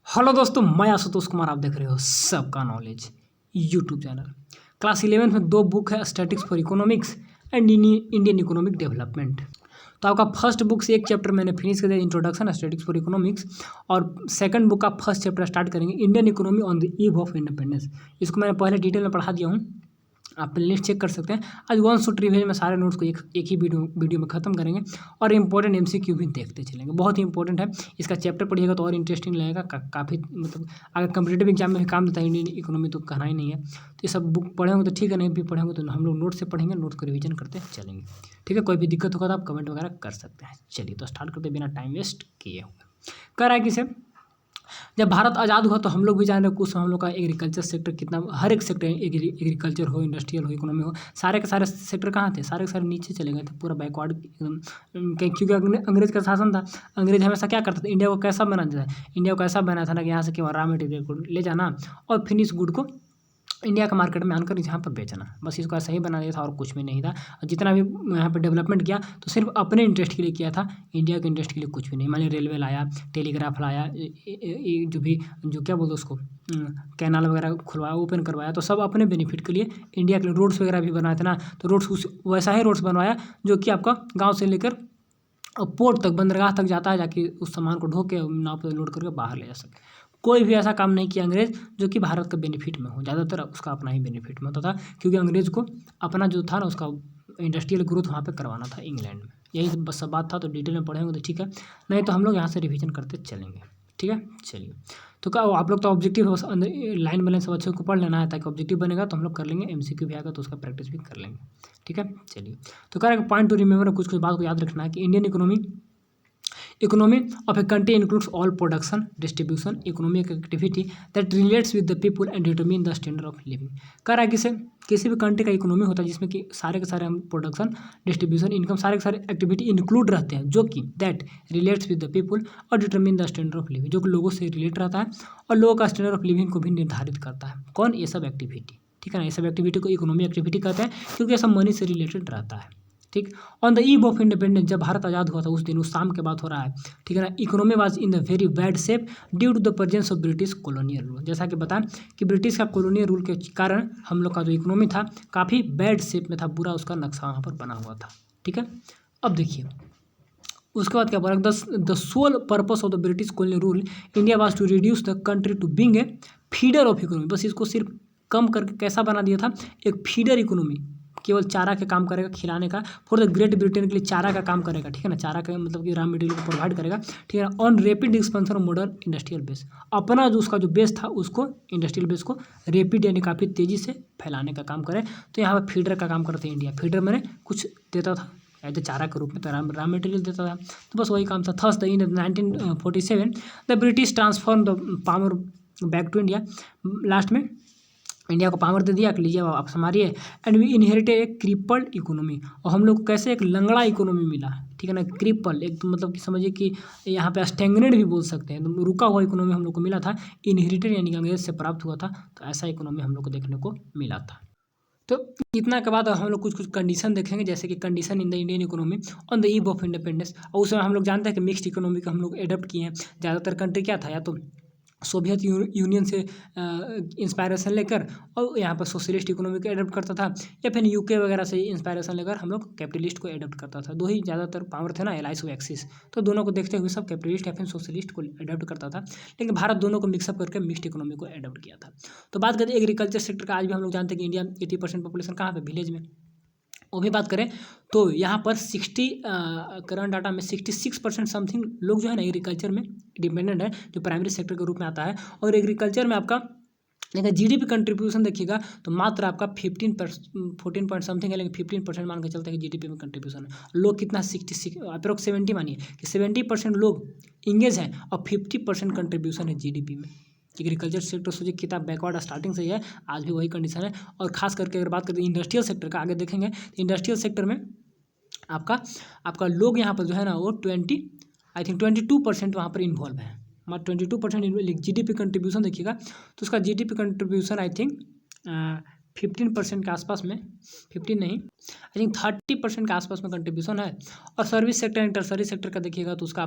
Hello दोस्तों, मैं आशुतोष कुमार। आप देख रहे हो सबका knowledge YouTube channel. Class 11th में दो बुक है, statics for economics and Indian economic development. तो आपका फर्स्ट बुक से एक चैप्टर मैंने फिनिश कर दिया, इंट्रोडक्शन स्टैटिक्स फॉर इकोनॉमिक्स। और सेकंड बुक का फर्स्ट चैप्टर स्टार्ट करेंगे, Indian economy on the eve of independence. इसको मैंने पहले डिटेल में पढ़ा दिया हूँ, आप प्लेलिस्ट चेक कर सकते हैं। आज वन शॉट रिवीजन में सारे नोट्स को एक ही वीडियो में खत्म करेंगे और इंपॉर्टेंट एमसीक्यू भी देखते चलेंगे। बहुत ही इंपॉर्टेंट है, इसका चैप्टर पढ़िएगा तो और इंटरेस्टिंग लगेगा। काफ़ी मतलब अगर कम्पिटेटिव एग्जाम में भी काम देता है इंडियन इकोनॉमी तो कहना ही नहीं है। तो ये सब बुक पढ़े होंगे तो ठीक है, नहीं भी पढ़े होंगे तो हम लोग नोट से पढ़ेंगे, नोट को रिवीजन करते चलेंगे। ठीक है, कोई भी दिक्कत होगा तो आप कमेंट वगैरह कर सकते हैं। चलिए तो स्टार्ट करते बिना टाइम वेस्ट किए हुए। कर रहा है किसे, जब भारत आज़ाद हुआ तो हम लोग भी जान रहे कुछ हम लोग का एग्रीकल्चर सेक्टर कितना, हर एक सेक्टर एग्रीकल्चर हो, इंडस्ट्रियल हो, इकोनॉमी हो, सारे के सारे सेक्टर कहाँ थे, सारे के सारे नीचे चले गए थे, पूरा बैकवर्ड एकदम। क्योंकि अंग्रेज का शासन था। अंग्रेज हमेशा क्या करता था, इंडिया को कैसा बना था, इंडिया को कैसा बना था ना कि यहाँ से केवल रॉ मटेरियल को ले जाना और फिनिश गुड को इंडिया का मार्केट में आनकर यहाँ पर बेचना, बस इसको ऐसा ही बना दिया था और कुछ भी नहीं था। और जितना भी यहाँ पर डेवलपमेंट किया तो सिर्फ अपने इंटरेस्ट के लिए किया था, इंडिया के इंटरेस्ट के लिए कुछ भी नहीं। मानिए रेलवे लाया, टेलीग्राफ लाया, जो क्या बोलते उसको, कैनाल वगैरह खुलवाया, ओपन करवाया, तो सब अपने बेनिफिट के लिए इंडिया के लिए। रोड्स वगैरह भी बनाए थे ना, तो रोड्स उस वैसा ही रोड्स बनवाया जो कि आपका गाँव से लेकर पोर्ट तक, बंदरगाह तक जाता है, जाके उस सामान को ढो के नाव पर लोड करके बाहर ले जा सके। कोई भी ऐसा काम नहीं किया अंग्रेज जो कि भारत का बेनिफिट में हो, ज़्यादातर उसका अपना ही बेनिफिट में होता था, क्योंकि अंग्रेज को अपना जो था ना उसका इंडस्ट्रियल ग्रोथ वहाँ पे करवाना था इंग्लैंड में। यही बस सब बात था, तो डिटेल में पढ़ेंगे तो ठीक है, नहीं तो हम लोग यहाँ से रिवीजन करते चलेंगे। ठीक है, चलिए। तो क्या आप लोग तो ऑब्जेक्टिव लाइन बैलेंस सब अच्छे को पढ़ लेना है, ताकि ऑब्जेक्टिव बनेगा तो हम लोग कर लेंगे, एमसीक्यू भी आएगा तो उसका प्रैक्टिस भी कर लेंगे। ठीक है, चलिए। तो कह रहे हैं पॉइंट टू रिमेंबर, कुछ बात को याद रखना है कि Indian economy of a country includes all production, distribution, economic activity that relates with the people and determine the standard of living। कह रहा है किसी भी कंट्री का इकोनॉमी होता है जिसमें कि सारे के सारे हम प्रोडक्शन, डिस्ट्रीब्यूशन, इनकम, सारे के सारे एक्टिविटी इंक्लूड रहते हैं, जो कि that relates with the people और determine the standard of living, जो कि लोगों से रिलेट रहता है और लोगों का स्टैंडर्ड ऑफ लिविंग को भी निर्धारित करता है। कौन? ये सब एक्टिविटी। ठीक है ना, ये सब एक्टिविटी को इकोनॉमी एक्टिविटी कहते हैं, क्योंकि ये सब मनी से रिलेटेड रहता है। ठीक, on the eve of independence, जब भारत आज़ाद हुआ था उस दिन, उस शाम के बात हो रहा है। ठीक है ना, economy was in the very bad shape due to the presence of British colonial rule. जैसा कि बताएं कि ब्रिटिश का कॉलोनियल रूल के कारण हम लोग का जो इकोनॉमी था काफ़ी बैड शेप में था, बुरा उसका नक्शा वहाँ पर बना हुआ था। ठीक है, अब देखिए उसके बाद क्या बोला, the sole purpose of the British colonial rule India was to reduce the country to being a feeder of economy. बस इसको सिर्फ कम करके कैसा बना दिया था, एक फीडर इकोनॉमी, केवल चारा का काम करेगा, खिलाने का, फॉर द ग्रेट ब्रिटेन के लिए चारा का काम करेगा। ठीक है ना, चारा का मतलब कि रॉ मटेरियल को प्रोवाइड करेगा। ठीक है ना, on rapid expansion of modern industrial base, अपना जो उसका जो बेस था उसको, इंडस्ट्रियल बेस को रैपिड यानी काफ़ी तेज़ी से फैलाने का काम करे। तो यहाँ पर फीडर का काम करते हैं इंडिया। फीडर मैंने कुछ देता था एज चारा के रूप में, तो रॉ मटेरियल देता था, तो बस वही काम था। Thus the in 1947 the British transform the power back to India. Last में इंडिया को पावर दे दिया कि लीजिए आप संभालिए, एंड वी इनहेरिटेड एक क्रिपल्ड इकोनॉमी, और हम लोग को कैसे एक लंगड़ा इकोनॉमी मिला। ठीक है ना, क्रिपल एक तो मतलब कि समझिए कि यहाँ पे स्टैग्नेट भी बोल सकते हैं, तो रुका हुआ इकोनॉमी हम लोग को मिला था। इनहेरिटेड यानी कि अंग्रेज से प्राप्त हुआ था, तो ऐसा इकोनॉमी हम लोग को देखने को मिला था। तो इतना के बाद हम लोग कुछ कंडीशन देखेंगे, जैसे कि condition in the Indian economy on the eve of independence. और उसमें हम लोग जानते हैं कि मिक्स्ड इकोनॉमी का हम लोग एडप्ट किए हैं। ज़्यादातर कंट्री क्या था, या तो सोवियत यूनियन से इंस्पायरेशन लेकर और यहाँ पर सोशलिस्ट इकोनॉमी को एडप्ट करता था, या फिर यूके वगैरह से इंस्पायरेशन लेकर हम लोग कैपिटलिस्ट को एडप्ट करता था। दो ही ज़्यादातर पावर थे ना, एलाइस और एक्सिस, तो दोनों को देखते हुए सब कैपिटलिस्ट या फिर सोशलिस्ट को एडप्ट करता था। लेकिन भारत दोनों को मिक्सअप करके मिक्स्ड इकोनॉमी को एडप्ट किया था। तो बात करें एग्रीकल्चर सेक्टर का, आज भी हम लोग जानते हैं कि इंडिया 80% पॉपुलेशन कहाँ पे, विलेज में। वो भी बात करें तो यहाँ पर 60 करंट डाटा में 66% समथिंग लोग जो है ना एग्रीकल्चर में डिपेंडेंट है, जो प्राइमरी सेक्टर के रूप में आता है। और एग्रीकल्चर में आपका लेकिन जीडीपी कंट्रीब्यूशन देखिएगा तो मात्र आपका 14 पॉइंट समथिंग है, लेकिन 15% मान के चलते हैं कि जीडीपी में कंट्रीब्यूशन है। लोग कितना 66 अप्रोक्स 70 मानिए कि 70% लोग इंगेज हैं और 50% कंट्रीब्यूशन है जीडीपी में। एग्रीकल्चर सेक्टर सोचिए कितना बैकवर्ड स्टार्टिंग से ही है, आज भी वही कंडीशन है। और खास करके अगर बात करें इंडस्ट्रियल सेक्टर का, आगे देखेंगे तो इंडस्ट्रियल सेक्टर में आपका लोग यहाँ पर जो है ना वो 22% वहाँ पर इन्वॉल्व है। मात्र 22% जीडीपी कंट्रीब्यूशन देखिएगा तो उसका जीडीपी कंट्रीब्यूशन आई थिंक 15% के आसपास में, 15 नहीं, आई थिंक 30% के आसपास में कंट्रीब्यूशन है। और service sector, inter service sector का देखिएगा तो उसका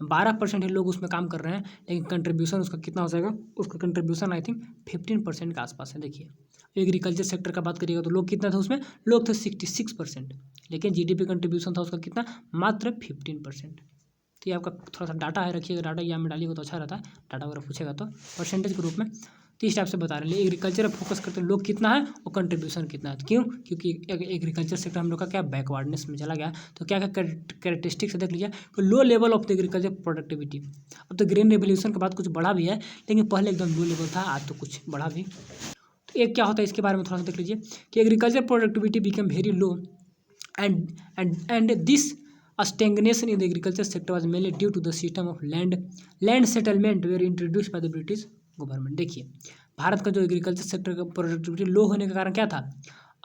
12% ही लोग उसमें काम कर रहे हैं, लेकिन कंट्रीब्यूशन उसका कितना हो जाएगा, उसका कंट्रीब्यूशन आई थिंक 15% के आसपास है। देखिए एग्रीकल्चर सेक्टर का बात करिएगा तो लोग कितना था उसमें, लोग थे 66%, लेकिन जीडीपी कंट्रीब्यूशन था उसका कितना, मात्र 15%। तो ये आपका थोड़ा सा डाटा है, रखिएगा डाटा, यहाँ में डालिएगा तो अच्छा रहता है, डाटा वगैरह पूछेगा तो परसेंटेज के रूप में। तो इस टाइप से बता रहे हैं एग्रीकल्चर फोकस करते हैं लोग कितना है और कंट्रीब्यूशन कितना है। क्यों, क्योंकि एग्रीकल्चर सेक्टर हम लोग का क्या बैकवर्डनेस में चला गया। तो क्या क्या कैरेक्टरिस्टिक्स देख लीजिए, तो लो level of the agriculture productivity. अब तो ग्रीन रेवोल्यूशन के बाद कुछ बढ़ा भी है, लेकिन पहले एकदम लो लेवल था, आज तो कुछ बढ़ा भी। तो एक क्या होता है इसके बारे में थोड़ा सा देख लीजिए कि agriculture productivity become very low and this stagnation in the agriculture sector was mainly due to the system of land settlement were introduced by the British government। देखिए भारत का जो एग्रीकल्चर सेक्टर का प्रोडक्टिविटी लो होने का कारण क्या था,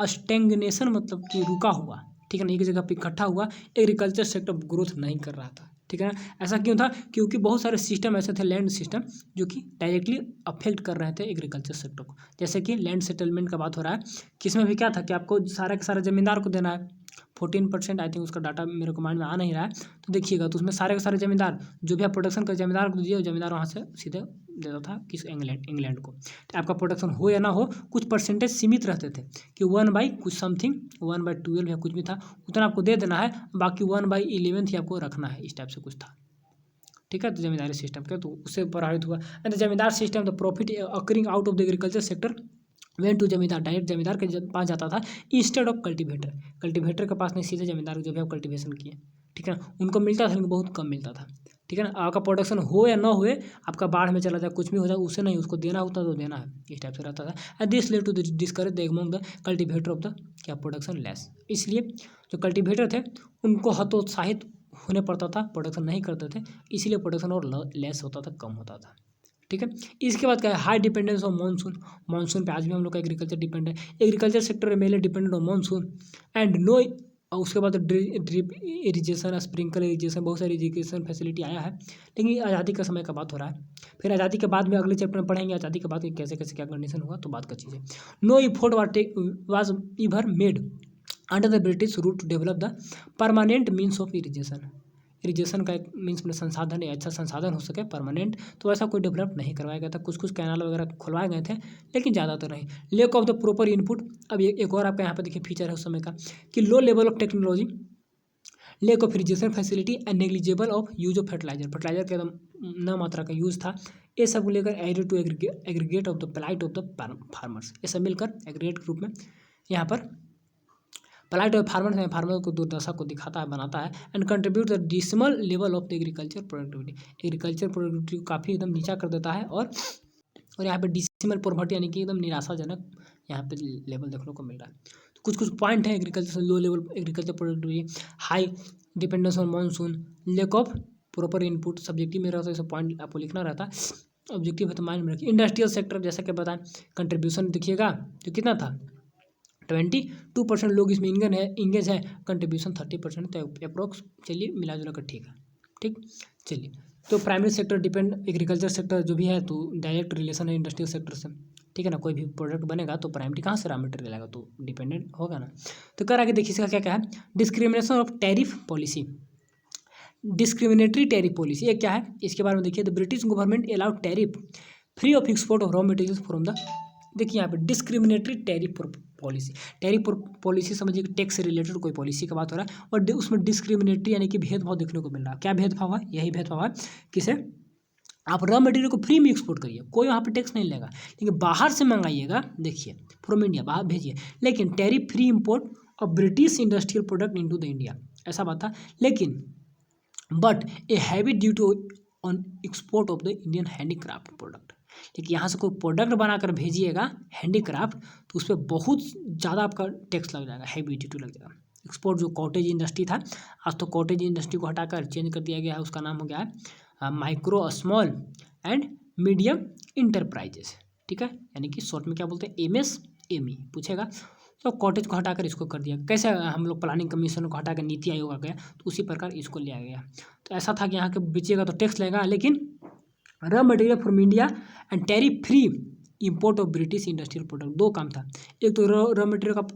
stagnation मतलब कि रुका हुआ, ठीक है ना, एक जगह पे इकट्ठा हुआ, एग्रीकल्चर सेक्टर ग्रोथ नहीं कर रहा था, ठीक है ना। ऐसा क्यों था, क्योंकि बहुत सारे सिस्टम ऐसे थे, लैंड सिस्टम, जो कि डायरेक्टली अफेक्ट कर रहे थे एग्रीकल्चर सेक्टर को। जैसे कि लैंड सेटलमेंट का बात हो रहा है, किसमें भी क्या था कि आपको सारा का सारा जमींदार को देना है, 14% आई थिंक उसका डाटा मेरे को माइंड में आ नहीं रहा है, तो देखिएगा तो उसमें सारे के सारे जमींदार जो भी आप प्रोडक्शन कर जमींदार को दीजिए, जमींदार वहाँ से सीधे देता था किस इंग्लैंड को। तो आपका प्रोडक्शन हो या ना हो, कुछ परसेंटेज सीमित रहते थे कि 1/, कुछ समथिंग 1/12 या कुछ भी था, उतना आपको दे देना है, बाकी 1/11 ही आपको रखना है, इस टाइप से कुछ था, ठीक है। तो जमींदारी सिस्टम के तो उससे प्रभावित हुआ। And the zamindar system the profit accruing out of the agriculture sector when to zamindar, direct zamindar के पास जाता था, इंस्टेड ऑफ कल्टीवेटर, कल्टीवेटर के पास नहीं, सीधे जमींदार जो भी आप कल्टीवेशन किए, ठीक है ना, उनको मिलता था, लेकिन बहुत कम मिलता था, ठीक है ना। आपका प्रोडक्शन हो या ना हुए, आपका बाढ़ में चला जाए, कुछ भी हो जाए, उसे नहीं, उसको देना होता तो देना है, इस टाइप से रहता था। And this led to discourage the among the cultivator of the क्या प्रोडक्शन लेस, इसलिए जो कल्टीवेटर थे उनको हतोत्साहित होने पड़ता था, प्रोडक्शन नहीं करते थे, इसीलिए प्रोडक्शन और लेस होता था, कम होता था, ठीक है। इसके बाद क्या है, हाई डिपेंडेंस ऑफ मानसून पे आज भी हम लोग का एग्रीकल्चर डिपेंड है, agriculture sector mainly dependent on monsoon and no. और उसके बाद ड्रिप इरीगेशन, स्प्रिंकल इरीगेशन, बहुत सारी इरीगेशन फैसिलिटी आया है, लेकिन आज़ादी का समय का बात हो रहा है। फिर आज़ादी के बाद में अगले चैप्टर में पढ़ेंगे आज़ादी के बाद कैसे कैसे क्या कंडीशन हुआ, तो बात का चीज़ है। No effort was ever made under the British rule to develop the permanent means of irrigation. Irrigation का एक मीन्स में संसाधन है, अच्छा संसाधन हो सके परमानेंट, तो ऐसा कोई डेवलप नहीं करवाया गया था। कुछ कुछ कैनाल वगैरह खुलवाए गए थे, लेकिन ज़्यादातर नहीं। Lake of the proper input, अब एक और आपका यहाँ पे देखिए फीचर है उस समय का कि low level of technology, lack of irrigation facility and negligible of use of fertilizer का एकदम न मात्रा का यूज़ था। ये सब को लेकर added to aggregate of the plight of the farmers, ये सब मिलकर एग्रीगेट के रूप में यहाँ पर प्लाइट ऑफ फार्मर को दुर्दशा को दिखाता है, बनाता है। And contribute the dismal level of the agriculture productivity, agriculture productivity को काफ़ी एकदम नीचा कर देता है। और यहाँ पे डिसिमल पॉवर्टी यानी कि एकदम निराशाजनक यहाँ पे लेवल देखने को मिल रहा है। तो कुछ कुछ पॉइंट है agriculture low level agriculture productivity, high dependence on monsoon, lake of proper input, subjective में रहता है, सब पॉइंट आपको लिखना रहता है, ऑब्जेक्टिव है तो माइंड में रखिए। इंडस्ट्रियल सेक्टर जैसा कि बताएं, कंट्रीब्यूशन देखिएगा जो कितना था 22% लोग इसमें इंगेज है, कंट्रीब्यूशन 30%, तो अप्रोक्स चलिए मिला जुला कर ठीक है, ठीक। चलिए तो primary sector depend agriculture sector जो भी है तो डायरेक्ट रिलेशन है इंडस्ट्रियल सेक्टर से, ठीक है ना। कोई भी प्रोडक्ट बनेगा तो प्राइमरी कहाँ से रॉ मटेरियल आएगा, तो डिपेंडेंट होगा ना। तो कर आगे देखिए इसका क्या क्या है, discrimination of tariff policy, discriminatory tariff policy ये क्या है, इसके बारे में देखिए। The British government allowed tariff free of export of raw material from the, देखिए यहाँ पे discriminatory tariff policy, tariff policy समझिए कि टैक्स से रिलेटेड कोई पॉलिसी का बात हो रहा है, और उसमें डिस्क्रिमिनेटरी यानी कि भेदभाव देखने को मिल रहा है। क्या भेदभाव है, यही भेदभाव है किसे, आप रॉ मटेरियल को फ्री में एक्सपोर्ट करिए, कोई वहाँ पे टैक्स नहीं लेगा, लेकिन बाहर से मंगाइएगा, देखिए फ्रॉम इंडिया बाहर भेजिए, लेकिन tariff free import of British industrial product into the India, ऐसा बात था। लेकिन but a heavy duty on export of the Indian handicraft product, लेकिन यहाँ से कोई प्रोडक्ट बनाकर भेजिएगा हैंडीक्राफ्ट तो उस पर बहुत ज़्यादा आपका टैक्स लग जाएगा, हैवी ड्यूटी लग जाएगा। एक्सपोर्ट जो कॉटेज इंडस्ट्री था, आज तो कॉटेज इंडस्ट्री को हटाकर चेंज कर दिया गया है, उसका नाम हो गया है micro small and medium enterprises, ठीक है, यानी कि शॉर्ट में क्या बोलते हैं MSME पूछेगा। तो कॉटेज को हटाकर इसको कर दिया, कैसे हम लोग प्लानिंग कमीशन को हटाकर नीति आयोग आ गया, तो उसी प्रकार इसको लिया गया। तो ऐसा था कि यहाँ के बेचिएगा तो टैक्स लेगा, लेकिन raw material from India and tariff free import of British industrial product. दो काम था, एक तो रॉ मटेरियल का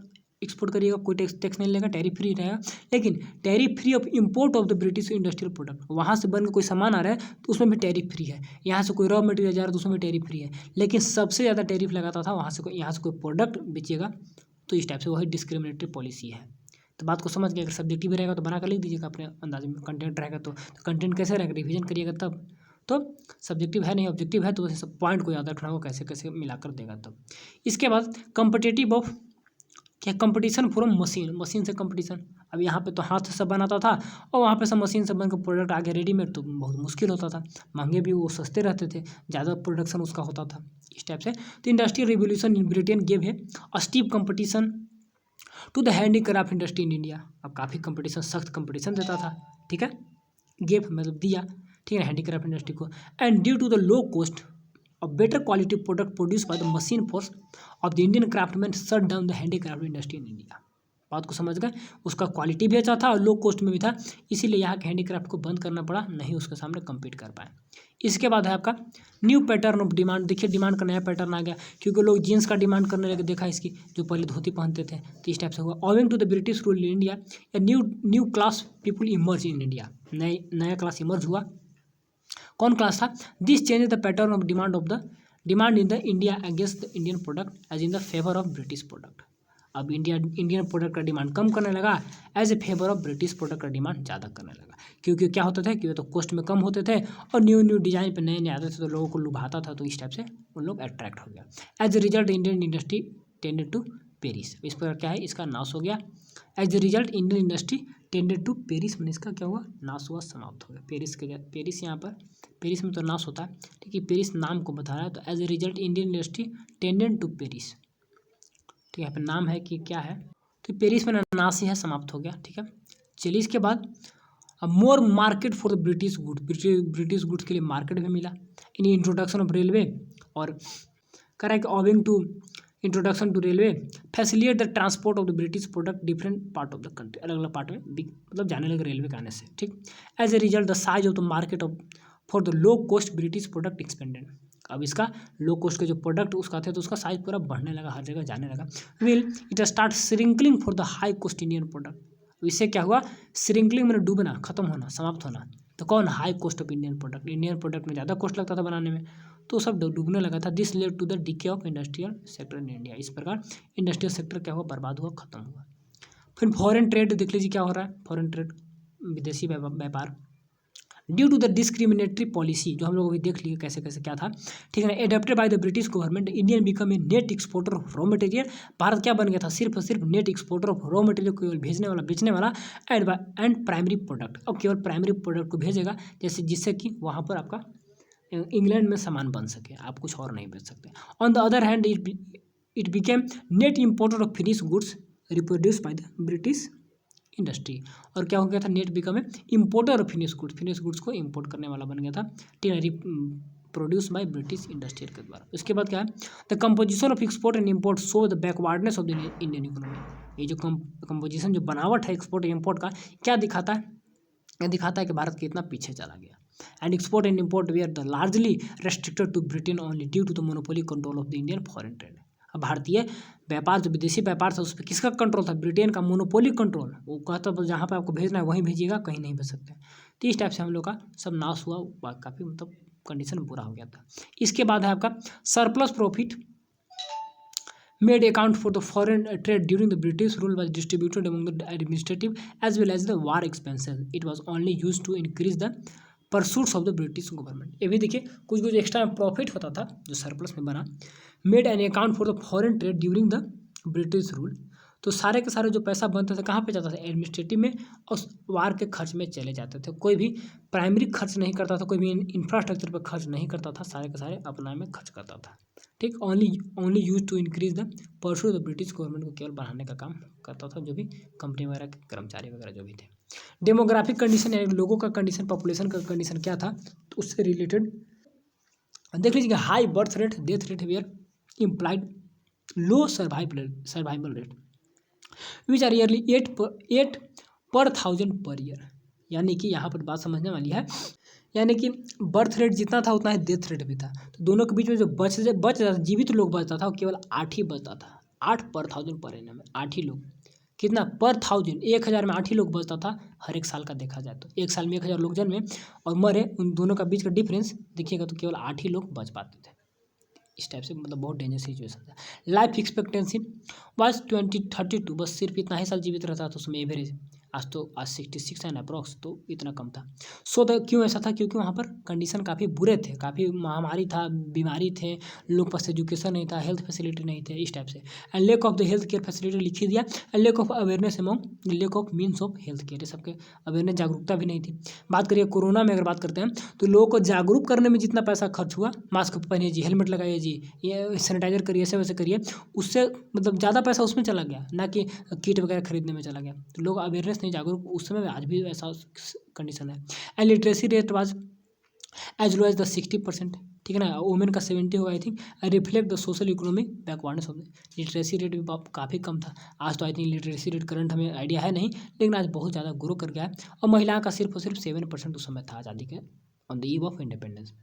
एक्सपोर्ट करिएगा, कोई टैक्स नहीं लेगा, टैरिफ फ्री रहेगा, लेकिन tariff free of import of the British industrial product. वहाँ से बन के कोई सामान आ रहा है तो उसमें भी टैरिफ फ्री है, यहाँ से कोई रॉ मटेरियल जा रहा है तो उसमें भी टैरिफ फ्री है, लेकिन सबसे ज़्यादा टैरिफ लगाता था वहाँ से यहाँ से कोई प्रोडक्ट बेचिएगा तो इस टाइप से वही डिस्क्रिमिनेटरी पॉलिसी है। तो बात को समझ गए। अगर सब्जेक्टिव रहेगा तो बना कर लिख दीजिएगा अपने अंदाज में, कंटेंट रहेगा तो कंटेंट कैसे रहेगा, रिवीजन करिएगा तब। तो सब्जेक्टिव है नहीं ऑब्जेक्टिव है तो वैसे सब पॉइंट को याद रखना होगा, कैसे कैसे मिलाकर देगा तब। इसके बाद कम्पिटेटिव ऑफ क्या, कंपटीशन फ्रॉम मशीन, मशीन से कंपटीशन। अब यहाँ पे तो हाथ से बनाता था और वहाँ पे सब मशीन से बनकर प्रोडक्ट आगे रेडीमेड, तो बहुत मुश्किल होता था, महंगे भी वो सस्ते रहते थे, ज़्यादा प्रोडक्शन उसका होता था इस टाइप से। तो industrial revolution in Britain gave है steep competition to the handicraft industry in India. अब काफ़ी कंपटीशन, सख्त कंपटीशन देता था, ठीक है, गेव मतलब दिया, ठीक है, हैंडीक्राफ्ट इंडस्ट्री को। And due to the low cost of better quality product produce by the machine force of the Indian craftsman shut down the handicraft industry in India. बात को समझ गए, उसका क्वालिटी भी अच्छा था और लो कॉस्ट में भी था, इसीलिए यहाँ के हैंडीक्राफ्ट को बंद करना पड़ा, नहीं उसके सामने कम्पीट कर पाए। इसके बाद है आपका न्यू पैटर्न ऑफ डिमांड। देखिए डिमांड का नया पैटर्न आ गया, क्योंकि लोग जीन्स का डिमांड करने लगे, देखा इसकी, जो पहले धोती पहनते थे, तो इस टाइप से हुआ। Owing to the British rule in India a new class people emerge in India. नया क्लास इमर्ज हुआ। कौन क्लास था? This change the pattern of demand in the India against the Indian product as in the favour of British product. अब Indian product का demand कम करने लगा, as a favour of British product का demand ज़्यादा करने लगा, क्योंकि क्या होता था कि वे तो कॉस्ट में कम होते थे और न्यू डिज़ाइन पे नए आते थे, तो लोगों को लुभाता था, तो इस टाइप से उन लोग अट्रैक्ट हो गया। As a result Indian industry tended to perish. इस पर क्या है, इसका नाश हो गया। As a result Indian industry tended to perish, मैंने इसका क्या हुआ, नाश हुआ, समाप्त हो गया। पेरिस यहाँ पर, पेरिस में तो नाश होता है, ठीक है, पेरिस नाम को बता रहा है, तो as a result Indian industry tended to perish, ठीक है, यहाँ पे नाम है कि क्या है, तो पेरिस में नाश ही है, समाप्त हो गया, ठीक है। चलिए इसके बाद more market for the British goods के लिए मार्केट भी मिला। इन इंट्रोडक्शन ऑफ रेलवे, और कह रहा है कि owing to introduction to railway facilitate the transport of the British product different part of the country, अलग अलग पार्ट में मतलब जाने लगे रेलवे के आने से, ठीक। As a result the size of the market of for the low cost British product expanded. अब इसका लो कॉस्ट के जो प्रोडक्ट उसका थे तो उसका साइज पूरा बढ़ने लगा, हर जगह जाने लगा। Will it start shrinking for the high cost Indian product. इससे क्या हुआ, श्रिंकलिंग में डूबना, खत्म होना, समाप्त होना। तो कौन, high cost of Indian product में ज़्यादा कॉस्ट लगता था बनाने में, तो सब डूबने लगा था। This led to the decay of industrial sector in India. इस प्रकार इंडस्ट्रियल सेक्टर क्या हुआ, बर्बाद हुआ, खत्म हुआ। फिर फॉरेन ट्रेड देख लीजिए क्या हो रहा है, फॉरेन ट्रेड विदेशी व्यापार। Due to the discriminatory policy, जो हम लोग अभी देख लिए कैसे कैसे क्या था, ठीक है ना, adapted bye the British government, Indian become a net exporter of raw material. Bharat क्या बन गया था, सिर्फ और सिर्फ net exporter of raw material, केवल भेजने वाला, बेचने वाला, एंड प्राइमरी प्रोडक्ट। अब केवल प्राइमरी प्रोडक्ट को भेजेगा, जैसे जिससे कि वहाँ पर आपका इंग्लैंड में सामान बन सके, आप कुछ और नहीं बेच सकते। On the other hand it became net importer of finish goods reproduce by the British industry. और क्या हो गया था, net become a importer of finish goods को इम्पोर्ट करने वाला बन गया था, प्रोड्यूस बाय ब्रिटिश इंडस्ट्री के द्वारा। उसके बाद क्या है, the composition of export and import show the backwardness of the Indian economy. ये जो कंपोजिशन, जो बनावट है एक्सपोर्ट और इम्पोर्ट का, क्या दिखाता है, यह दिखाता है कि भारत कितना पीछे चला गया। And export and import were the largely restricted to Britain only due to the monopoly control of the Indian foreign trade. अब भारतीय व्यापार, जो विदेशी व्यापार था, उस पर किसका कंट्रोल था, ब्रिटेन का मोनोपोली कंट्रोल। वो कहता था जहाँ पे आपको भेजना है वहीं भेजिएगा, कहीं नहीं भेज सकते। तो इस टाइप से हम लोग का सब नाश हुआ, काफ़ी मतलब कंडीशन बुरा हो गया था। इसके बाद है आपका surplus profit made account for the foreign trade during the British rule was distributed among the administrative as well as the war expenses. It was only used to increase the pursuits of the British government. ये भी देखिए कुछ extra profit होता था जो surplus में बना। Made an account for the foreign trade during the British rule. तो सारे के सारे जो पैसा बनते थे कहाँ पे जाता था, एडमिनिस्ट्रेटिव में और वार के खर्च में चले जाते थे। कोई भी प्राइमरी खर्च नहीं करता था, कोई भी इंफ्रास्ट्रक्चर पर खर्च नहीं करता था, सारे के सारे अपना में खर्च करता था, ठीक। Only use to increase the pursuit the British government को केवल बढ़ाने का काम करता था, जो भी कंपनी वगैरह के कर्मचारी वगैरह जो भी थे। डेमोग्राफिक कंडीशन, यानी लोगों का कंडीशन, पॉपुलेशन का कंडीशन क्या था, तो उससे रिलेटेड देख लीजिएगा। High birth rate, death rate were implied low survival rate which are yearly 8 per 1000 per year. यानी कि यहाँ पर बात समझने वाली है यानी कि बर्थ रेट जितना था उतना ही डेथ रेट भी था। तो दोनों के बीच में जो बच जाता जीवित लोग बचता था वो केवल 8 ही बचता था। 8 पर 1000 पर एनम में 8 ही लोग, कितना पर 1000, 1000 में 8 ही लोग बचता था हर एक साल का देखा जाए तो। एक साल में 1000 लोग जन्मे और मरे, उन दोनों का बीच का डिफरेंस देखिएगा तो केवल 8 ही लोग बच पाते थे। इस टाइप से मतलब बहुत डेंजर सिचुएशन था। लाइफ एक्सपेक्टेंसी वाज 2032, बस सिर्फ इतना ही साल जीवित रहता था उसमें एवरेज। आज 66 है ना अप्रॉक्स, तो इतना कम था। सो द क्यों ऐसा था, क्योंकि वहाँ पर कंडीशन काफ़ी बुरे थे, काफ़ी महामारी था, बीमारी थे, लोग पास एजुकेशन नहीं था, हेल्थ फैसिलिटी नहीं थे, इस टाइप से। And lake of the health care facility लिख ही दिया, and lake of awareness among lake of means of health care, ये सबके अवेयरनेस जागरूकता भी नहीं थी। बात करिए कोरोना में, अगर बात करते हैं तो लोगों को जागरूक करने में जितना पैसा खर्च हुआ, मास्क पहनिए जी, हेलमेट लगाइए जी, ये सैनिटाइजर करिए, ऐसे वैसे करिए, उससे मतलब ज़्यादा पैसा उसमें चला गया, ना कि किट वगैरह खरीदने में चला गया। तो लोग अवेयरनेस नहीं, जागरूक उस समय में, आज भी ऐसा कंडीशन है। And literacy rate was as low as the 60%, ठीक है ना, वुमेन का 70 होगा I think. Reflect the social economic backwardness of the, literacy rate भी काफ़ी कम था। आज तो I think literacy rate current हमें आइडिया है नहीं, लेकिन आज बहुत ज़्यादा ग्रो कर गया है। और महिलाओं का सिर्फ और सिर्फ 7% उस समय था आज़ादी के on the eve of independence.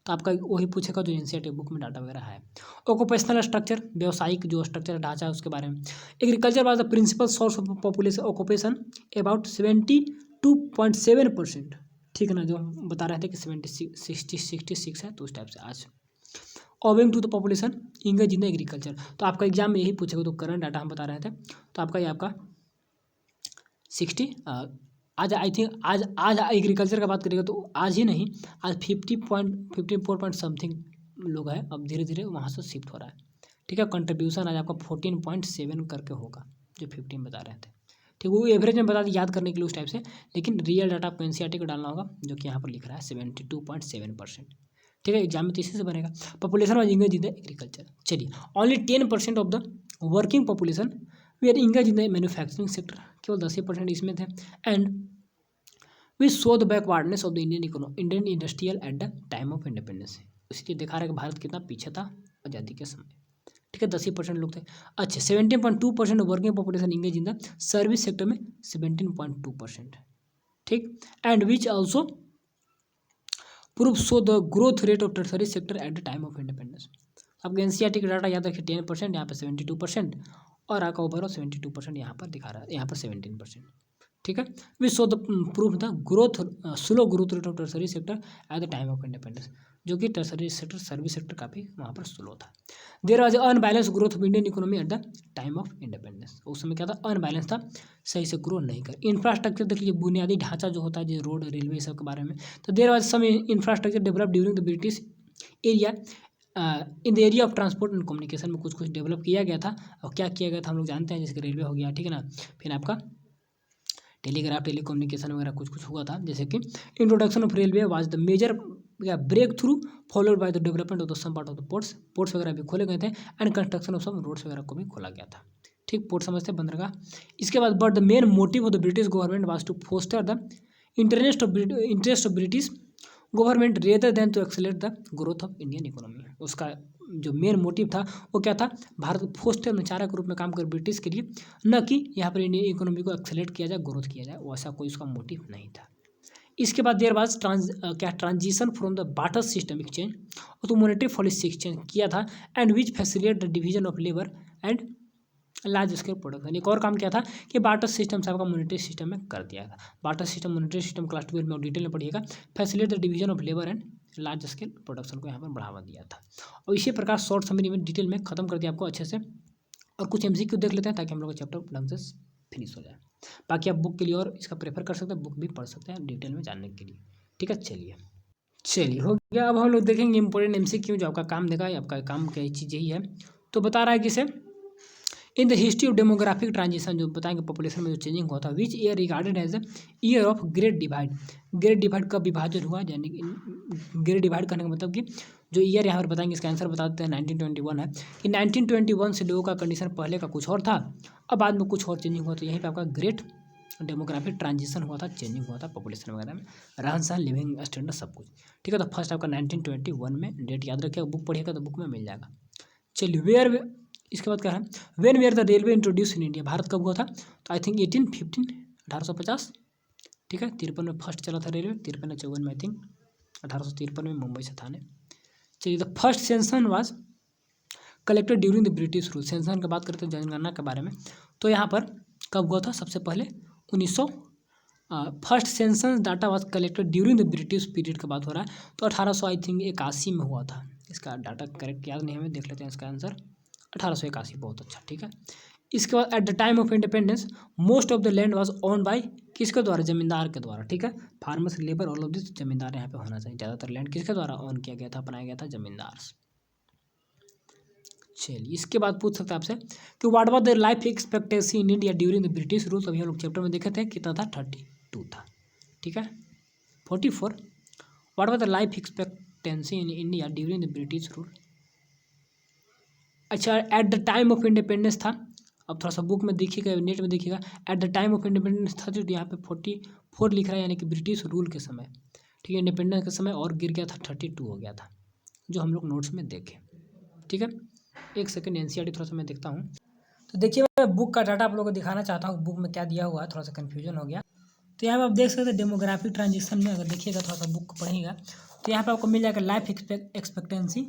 तो आपका वही पूछेगा जो एनसीईआरटी बुक में डाटा वगैरह है। ऑक्यूपेशनल स्ट्रक्चर, व्यवसायिक जो स्ट्रक्चर ढांचा है उसके बारे में। Agriculture was the principal source of population occupation about 72.7%, ठीक है ना, जो हम बता रहे थे कि 66 है, तो उस टाइप से आज owing to the population engage in the agriculture. तो आपका एग्जाम में यही पूछेगा, तो करंट डाटा हम बता रहे थे। तो आपका ये आपका 60, आज आई थिंक आज एग्रीकल्चर का बात करेगा तो आज ही नहीं, आज 54 पॉइंट समथिंग लोग हैं, अब धीरे धीरे वहाँ से शिफ्ट हो रहा है, ठीक है। कंट्रीब्यूशन आज आपका 14.7 करके होगा, जो 15 बता रहे थे, ठीक। वो एवरेज में बता दी याद करने के लिए उस टाइप से, लेकिन रियल डाटा आपको एनसीईआरटी को डालना होगा, जो कि यहाँ पर लिख रहा है 72.7%, ठीक है। एग्जाम में तो इसी से बनेगा। Population was engage in the agriculture. चलिए, only 10% of the working population we are engage in the manufacturing sector, केवल 10% इसमें थे। And we show the backwardness of the Indian industrial at the time of independence. इसलिए दिखा रहा है कि भारत कितना पीछे था आज़ादी के समय, ठीक है। 10% लोग थे। अच्छा, 17.2% working population engage in the service sector में 17.2%, ठीक। And which also prove so the growth rate of tertiary sector at the time of independence. आपके एनसीईआरटी का डाटा याद रखिए, 10%, यहाँ पर 72%, और आपका ओवरऑल 72% यहाँ पर दिखा रहा है, यहाँ पर 17%, ठीक है। We saw the proof the growth slow growth rate of tertiary sector at the time of independence, जो कि टर्शरी सेक्टर सर्विस सेक्टर काफ़ी वहाँ पर स्लो था। There was unbalance growth of Indian economy at the time of independence. उस समय क्या था, अनबैलेंस था, सही से ग्रो नहीं कर। इंफ्रास्ट्रक्चर देख लीजिए, बुनियादी ढांचा जो होता है, जो रोड रेलवे सब के बारे में। तो there was some infrastructure develop during the British area in the area of transport and communication में कुछ डेवलप किया गया था। और क्या किया गया था हम लोग जानते हैं, जैसे कि रेलवे हो गया, ठीक है ना, फिर आपका टेलीग्राफ टेलीकम्युनिकेशन वगैरह कुछ हुआ था। जैसे कि introduction of railway was the major breakthrough followed by the development of the some part of the ports वगैरह भी खोले गए थे, and construction of some roads वगैरह को भी खोला गया था, ठीक। पोर्ट समझते बंदरगाह। इसके बाद but the main motive of the British government was to foster the interest of British government rather than to accelerate the growth of Indian economy. उसका जो मेन मोटिव था वो क्या था, भारत फोस्टर में चारा के रूप में काम कर ब्रिटिश के लिए, न कि यहाँ पर इंडियन इकोनॉमी को एक्सेलरेट किया जाए, ग्रोथ किया जाए, वैसा कोई उसका मोटिव नहीं था। इसके बाद there was transition from the barter system exchange to monetary policy exchange किया था, and which facilitate the division of labour and large scale production. एक और काम किया था कि बार्टर सिस्टम से आपका मॉनेटरी सिस्टम में कर दिया था। Barter system monetary system class 12 में डिटेल में पढ़िएगा। Facilitate the division of labour and large scale production को यहाँ पर बढ़ावा दिया था। और इसी प्रकार शॉर्ट समरी में डिटेल में खत्म कर दिया आपको अच्छे से। और कुछ एमसीक्यू देख लेते हैं ताकि हम लोग का चैप्टर ढंग से फिनिश हो जाए। बाकी आप बुक के लिए और इसका प्रेफर कर सकते हैं, बुक भी पढ़ सकते हैं डिटेल में जानने के लिए, ठीक है। चलिए हो गया। अब हम लोग देखेंगे इंपॉर्टेंट एमसीक्यू, जो आपका काम देगा, आपका काम क्या चीज़ यही है। तो बता रहा है कि इसे in the history of demographic transition, जो बताएंगे पॉपुलेशन में जो चेंजिंग हुआ था, which year regarded as the year of great divide. Great divide का विभाजन हुआ, यानी ग्रेट डिवाइड करने का मतलब कि जो ईयर यहाँ पर बताएंगे, इसका आंसर बता देते हैं 1921 है। कि 1921 से लोगों का कंडीशन पहले का कुछ और था, अब बाद में कुछ और चेंजिंग हुआ, तो यहीं पर आपका ग्रेट डेमोग्राफिक ट्रांजिशन हुआ था, चेंजिंग हुआ था पॉपुलेशन वगैरह में, रहन सहन, लिविंग स्टैंडर्ड सब कुछ, ठीक है। तो फर्स्ट आपका 1921 में, डेट याद रखिएगा, बुक पढ़िएगा तो बुक में मिल जाएगा। चलिए वेयर, इसके बाद क्या है, when were the railway introduce in India, भारत कब हुआ था, तो आई थिंक 1850 1850, ठीक है। 53 में फर्स्ट चला था रेलवे, 53 54 में आई थिंक 1853 में मुंबई से थाने। चलिए, the first sanction was collected during the British rule. Sanction की बात करते हैं जनगणना के बारे में, तो यहाँ पर कब हुआ था? सबसे पहले 1900 first sanction data was collected during the British period की बात हो रहा है, तो 1800 आई थिंक 81 में हुआ था। इसका डाटा करेक्ट याद नहीं हमें, देख लेते हैं इसका आंसर 1881। बहुत अच्छा, ठीक है। इसके बाद at the time of independence most of the land was own by, किसके द्वारा? जमींदार के द्वारा, ठीक है। Farmers, labour, all of this zamindar यहाँ पे होना चाहिए। ज़्यादातर लैंड किसके द्वारा ओन किया गया था, अपनाया गया था? जमींदार। चलिए, इसके बाद पूछ सकते हैं आपसे कि what was the life expectancy in India during the British rule. अभी हम लोग चैप्टर में देखे थे कितना था? 32 था, ठीक है। 44 what was the life expectancy in India during the British rule. अच्छा, at the time of independence था। अब थोड़ा सा बुक में देखिएगा, नेट में देखिएगा, eight the time of independence था, जो यहाँ पे 44 लिख रहा है, यानी कि ब्रिटिश रूल के समय, ठीक है, इंडिपेंडेंस के समय, और गिर गया था 32 हो गया था, जो हम लोग नोट्स में देखे, ठीक है। एक सेकंड, एनसीईआरटी थोड़ा सा मैं देखता हूँ। तो देखिए, मैं बुक का डाटा आप लोगों को दिखाना चाहता हूँ, बुक में क्या दिया हुआ है, थोड़ा सा कन्फ्यूजन हो गया। तो यहाँ पे आप देख सकते हैं डेमोग्राफिक ट्रांजिशन में, अगर देखिएगा थोड़ा सा बुक पढ़िएगा, तो यहाँ पे आपको मिल जाएगा लाइफ एक्सपेक्टेंसी।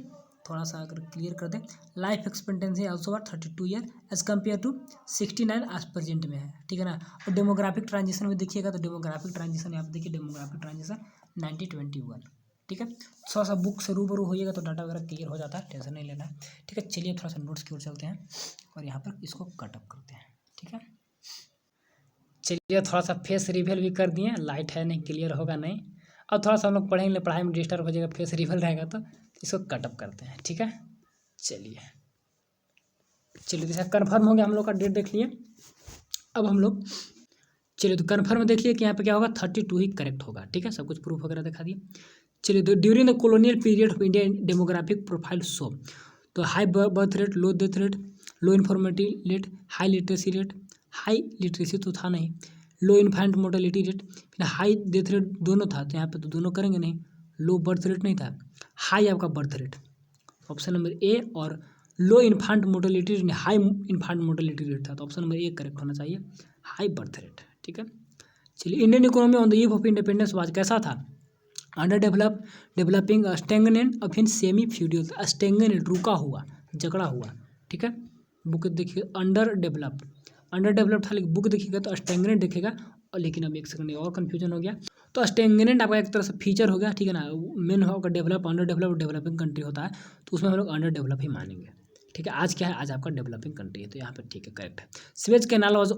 थोड़ा सा अगर क्लियर कर दें, life expectancy also 32 year as compare to 69 आज प्रेजेंट में है, ठीक है ना। और डेमोग्राफिक ट्रांजिशन में देखिएगा, तो डेमोग्राफिक ट्रांजिशन यहाँ पे देखिए, डेमोग्राफिक ट्रांजिशन 1921, ठीक है। थोड़ा सा बुक से रूबरू होइएगा तो डाटा वगैरह क्लियर हो जाता है, टेंशन नहीं लेना है, ठीक है। चलिए, थोड़ा सा नोट्स की ओर चलते हैं और यहाँ पर इसको कटअप करते हैं, ठीक है। चलिए, थोड़ा सा फेस रिवील भी कर दिए, लाइट है नहीं, क्लियर होगा नहीं। अब थोड़ा सा हम लोग पढ़ेंगे, पढ़ाई में डिस्टर्ब हो जाएगा, फेस रिवील रहेगा, तो इसको कटअप करते हैं, ठीक है। चलिए जैसा कन्फर्म हो गया, हम लोग का डेट देख लिए। अब हम लोग चलिए, तो कन्फर्म देखिए कि यहाँ पे क्या होगा, 32 ही करेक्ट होगा, ठीक है। सब कुछ प्रूफ वगैरह दिखा दिए। चलिए, तो during the colonial period of India demographic profile show, तो high birth rate, low death rate, low informative rate, high literacy rate, high literacy तो था नहीं, लो इन्फेंट मोर्टेलिटी रेट, फिर हाई डेथ रेट दोनों था, तो यहाँ पे तो दोनों करेंगे नहीं। लो बर्थ रेट नहीं था, हाई आपका birth rate, option number A, और low infant mortality rate, high infant mortality rate था, तो ऑप्शन नंबर ए करेक्ट होना चाहिए, हाई बर्थ रेट, ठीक है। चलिए, Indian economy on the eve of independence was कैसा था? अंडर डेवलपिंग, स्टेगनेंट, और फिर सेमी फ्यूडल। स्टेगनेंट रुका हुआ, जकड़ा हुआ, ठीक है। बुक देखिए, अंडर डेवलप था, लेकिन बुक देखिएगा तो स्टेगनेंट दिखेगा। और लेकिन अब एक सेकंड और कन्फ्यूजन हो गया, तो स्टेगनेंट आपका एक तरह से फीचर हो गया, ठीक है ना। मेन होगा develop, under develop, developing country होता है, तो उसमें हम लोग अंडर डेवलप ही मानेंगे, ठीक है। आज क्या है? आज आपका डेवलपिंग कंट्री है, तो यहाँ पे ठीक है, करेक्ट है। स्वेज कैनाल वाज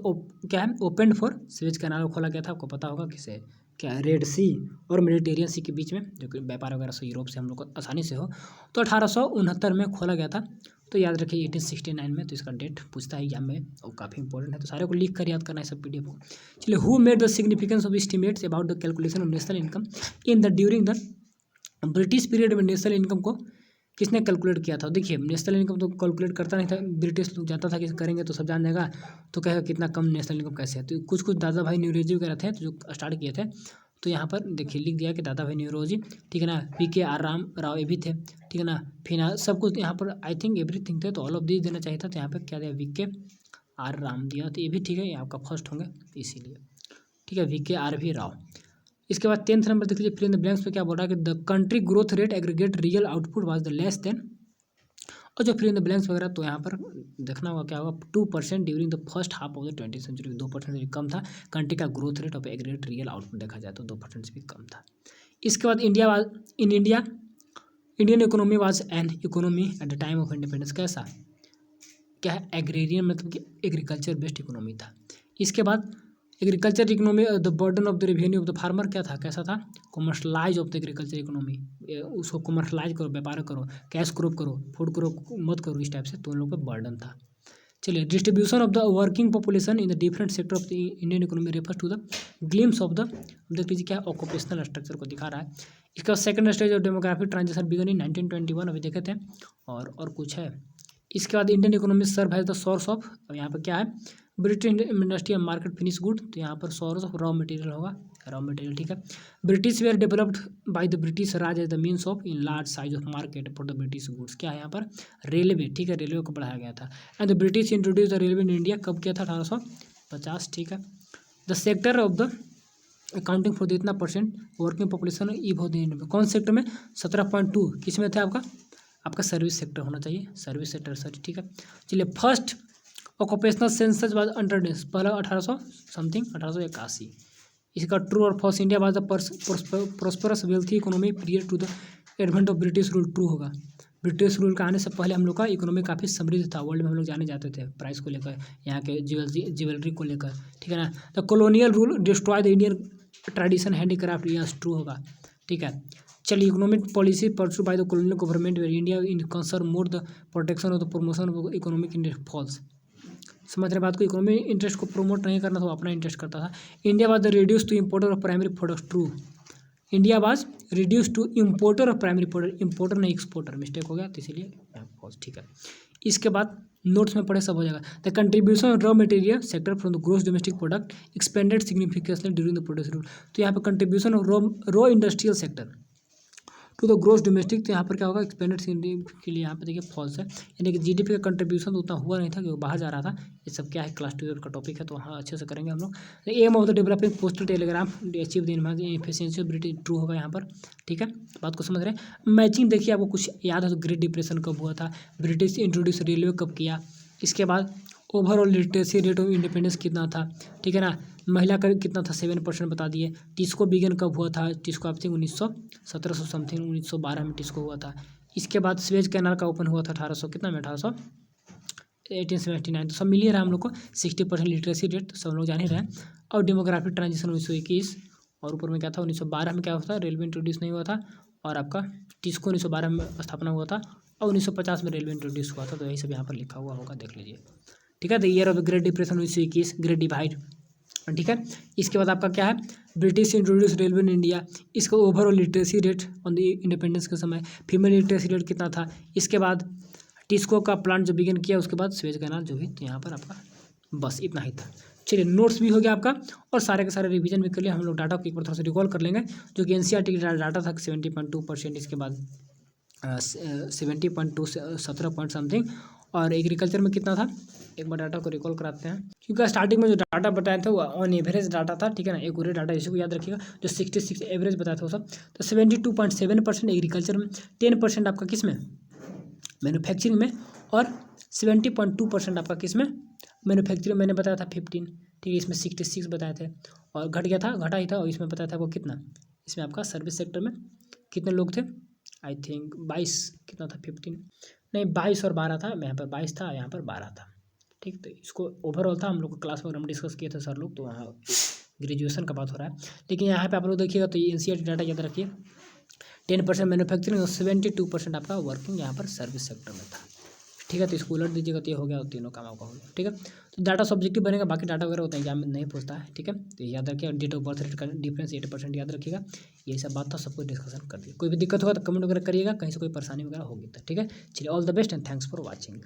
क्या है? ओपन फॉर, स्वेज कैनाल खोला गया था, आपको पता होगा किसे, क्या, रेड सी और मेडिटेरियन सी के बीच में, जो कि व्यापार वगैरह से यूरोप से हम लोग को आसानी से हो, तो 1869 में खोला गया था। तो याद रखिए 1869 में, तो इसका डेट पूछता है एग्जाम में, और काफ़ी इंपॉर्टेंट है, तो सारे को लिख कर याद करना है सब पीडीएफ को। चलिए, who made the significance of estimates about the calculation of national income in the during the British period में। नेशनल इनकम को किसने कैलकुलेट किया था? देखिए, नेशनल इनकम तो कैलकुलेट करता नहीं था ब्रिटिश लोग, जानता था कि करेंगे तो सब जान जाएगा, तो कहेगा कितना कम नेशनल इनकम कैसे है। तो कुछ दादा भाई न्यूरोजी वगैरह थे, तो जो स्टार्ट किए थे, तो यहाँ पर देखिए लिख दिया कि दादा भाई न्यूरोजी, ठीक है ना, PKR राव ये भी थे, ठीक है ना, फिर सब कुछ यहाँ पर आई थिंक एवरीथिंग थे, तो ऑल ऑफ दिस देना चाहिए था, तो यहाँ पर क्या दिया, VKR राम दिया, तो ये भी ठीक है, ये आपका फर्स्ट होंगे इसीलिए, ठीक है, VKR भी राव। इसके बाद 10th नंबर देख लीजिए, फिल इन द ब्लैंक्स पे क्या बोल रहा है कि the country growth rate aggregate real output was the less than, और जो फिल इन द ब्लैंक्स वगैरह, तो यहाँ पर देखना होगा क्या होगा, 2% during the first half of the 20th century, 2% से कम था कंट्री का growth rate of aggregate real output, देखा जाए तो 2% से भी कम था। इसके बाद Indian economy was an economy at the time of independence, कैसा, क्या है, एग्रेरियन, मतलब कि एग्रीकल्चर बेस्ड इकोनॉमी था। इसके बाद agriculture economy, the burden of the revenue of the farmer क्या था, कैसा था, commercialise of the agriculture economy, उसको कॉमर्शलाइज करो, व्यापार करो, कैश क्रॉप करो, फूड क्रॉप मत करो, इस टाइप से, तो उन लोगों पर बर्डन था। चलिए, distribution of the working population in the different sector of the Indian economy refers to the glimpse of the, देख लीजिए क्या ऑक्यूपेशनल स्ट्रक्चर को दिखा रहा है। इसका second stage of demographic transition began in 1921, अभी देखे थे, और कुछ है। इसके बाद Indian economy serve has the source of, यहाँ पर क्या है, British industry and market finish good, तो यहाँ पर सोर्स ऑफ रॉ मटेरियल होगा, रॉ मटेरियल, ठीक है। British were developed by the British Raj as the means of in large size of market for the British goods, क्या है यहाँ पर, रेलवे, ठीक है, रेलवे को बढ़ाया गया था। And the British introduce the railway in India, कब किया था, 1850, ठीक है। The sector of the accounting for the इतना परसेंट वर्किंग पॉपुलेशन ई बहुत इंडिया में। कौन सेक्टर में? 17.2 किस में थे आपका सर्विस सेक्टर होना चाहिए, सर्विस सेक्टर सर, ठीक है। चलिए first occupational census was undertaken, पहला 1800 समथिंग 1881। इसका ट्रू और false, India was the prosperous wealthy economy period to the advent of British rule, true होगा। ब्रिटिश रूल का आने से पहले हम लोग का इकोनॉमी काफ़ी समृद्ध था, वर्ल्ड में हम लोग जाने जाते थे प्राइस को लेकर, यहाँ के ज्वेलरी को लेकर, ठीक है ना। The colonial rule destroy the Indian tradition handicraft, yes true होगा, ठीक है। चलिए economic policy pursue by the colonial government were India in concern more the protection of the promotion of economic interest, false. समझ रहे बात को, economic interest को promote नहीं करना था, वो अपना इंटरेस्ट करता था। India was the reduce to importer of primary products, true. India was reduce to importer of primary product, importer नहीं एक्सपोर्टर, मिस्टेक हो गया तो इसीलिए फॉल्स, ठीक है। इसके बाद नोट्स में पढ़े सब हो जाएगा। The contribution of raw material sector from the gross domestic product expanded significantly during the produce rule, तो यहाँ पे contribution of raw industrial sector to the gross domestic, तो यहाँ पर क्या होगा एक्सपेंडेड के लिए, यहाँ पे देखिए फॉल्स है, यानी कि जीडीपी का कंट्रीब्यूशन तो उतना हुआ नहीं था कि वो बाहर जा रहा था। ये सब क्या है, क्लास 12 का टॉपिक है, तो हाँ अच्छे से करेंगे हम लोग। Aim of the developing postal telegraph achieve the efficiency of British, true होगा यहाँ पर, ठीक है। बात को समझ रहे हैं। मैचिंग देखिए, आपको कुछ याद है तो ग्रेट डिप्रेशन कब हुआ था, ब्रिटिश इंट्रोड्यूस रेलवे कब किया, इसके बाद overall literacy rate of independence कितना था, ठीक है ना। महिला का कितना था, 7% बता दिए। टिस्को बिगन कब हुआ था, टिस्को आई थिंक 1700 समथिंग 1912 में टिस्को हुआ था। इसके बाद स्वेज कैनाल का ओपन हुआ था 1800 कितना में, 1879, तो सब मिल ही रहा है हम लोग को। 60% लिटरेसी रेट तो सब लोग जान ही रहे हैं। और डेमोग्राफिक ट्रांजिशन 1921, और ऊपर में क्या था 1912 में क्या हुआ था, रेलवे इंट्रोड्यूस नहीं हुआ था। और आपका टिस्को 1912 में स्थापना हुआ था, और 1950 में रेलवे इंट्रोड्यूस हुआ था, तो यही सब यहाँ पर लिखा हुआ होगा, देख लीजिए, ठीक है। The year of great depression 1921, great divide, ठीक है। इसके बाद आपका क्या है, British introduce railway in India, इसका overall literacy rate on the independence के समय, फीमेल लिटरेसी रेट कितना था। इसके बाद टिस्को का प्लांट जो बिगिन किया, उसके बाद स्वेज कैनाल जो भी, तो यहाँ पर आपका बस इतना ही था। चलिए नोट्स भी हो गया आपका, और सारे के सारे रिवीजन भी कर लिया हम लोग। डाटा को एक बार थोड़ा सा रिकॉल कर लेंगे, जो कि एनसीईआरटी का डाटा था 70.2%, इसके बाद 70.2 17 पॉइंट समथिंग, और एग्रीकल्चर में कितना था, एक बार डाटा को रिकॉल कराते हैं, क्योंकि स्टार्टिंग में जो डाटा बताया था वो ऑन एवरेज डाटा था, ठीक है ना। एक पूरे डाटा इसी को याद रखिएगा, जो 66 एवरेज बताया था वो सब। तो 72.7% एग्रीकल्चर में, 10% आपका किस में, मैन्युफैक्चरिंग में, और 70.2% आपका किस में, मैन्युफैक्चरिंग मैंने बताया था 15, ठीक है। इसमें 66 बताए थे, और घट गया था, घटा ही था, और इसमें बताया था वो कितना, इसमें आपका सर्विस सेक्टर में कितने लोग थे, आई थिंक 22, कितना था 15 नहीं 22 और 12 था, यहाँ पर 22 था, यहाँ पर 12 था, ठीक। तो इसको ओवरऑल था, हम लोग को क्लास में हम डिस्कस किए थे सर लोग, तो वहाँ ग्रेजुएशन का बात हो रहा है। लेकिन यहाँ पे आप लोग देखिएगा तो ये एनसीईआरटी डाटा याद रखिए, 10% मैन्युफैक्चरिंग और 72% आपका वर्किंग यहाँ पर सर्विस सेक्टर में था, ठीक है। तो इसको उलट दीजिएगा तो ये हो गया, और तीनों काम आपका हो गया, ठीक है। तो डाटा सब्जेक्टिव बनेगा, बाकी डाटा वगैरह होता है एग्जाम में नहीं पूछता है, ठीक है। तो याद रखिए, डेट ऑफ बर्थ रेट का डिफरेंस 8% याद रखिएगा। यही सब बात था, सबको डिस्कशन कर दिया। कोई भी दिक्कत होगा तो कमेंट वगैरह करिएगा, कहीं से कोई परेशानी वगैरह होगी तो, ठीक है। चलिए all the best and thanks for watching.